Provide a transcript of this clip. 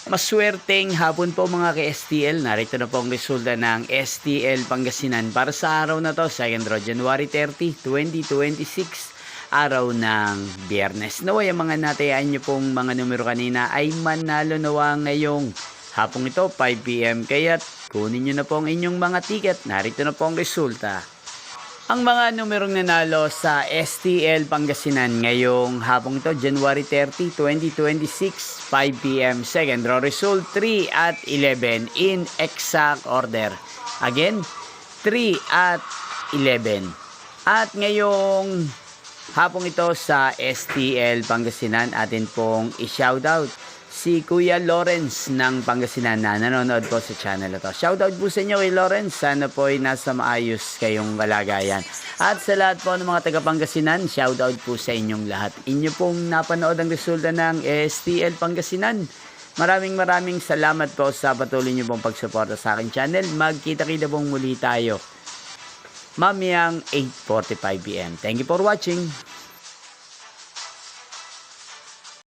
Maswerteng hapon po mga ka-STL. Narito na po ang resulta ng STL Pangasinan para sa araw na to, second row, January 30, 2026, araw ng Biyernes. Naway ang mga natayaan nyo pong mga numero kanina ay manalo nawa ngayong hapong ito, 5 PM. Kaya't kunin nyo na po ang inyong mga ticket. Narito na po ang resulta. Ang mga numerong nanalo sa STL Pangasinan ngayong hapong ito, January 30, 2026, 5 PM. Second row result, 3 at 11 in exact order. Again, 3 at 11. At ngayong hapong ito sa STL Pangasinan, atin pong i-shoutout si Kuya Lawrence ng Pangasinan na nanonood po sa channel ito. Shoutout po sa inyo kay Lawrence. Sana po ay nasa maayos kayong kalagayan. At sa lahat po ng mga taga Pangasinan, shoutout po sa inyong lahat. Inyo pong napanood ang resulta ng STL Pangasinan. Maraming salamat po sa patuloy nyo pong pagsuporta sa aking channel. Magkita-kita pong muli tayo mamayang 8:45 PM. Thank you for watching.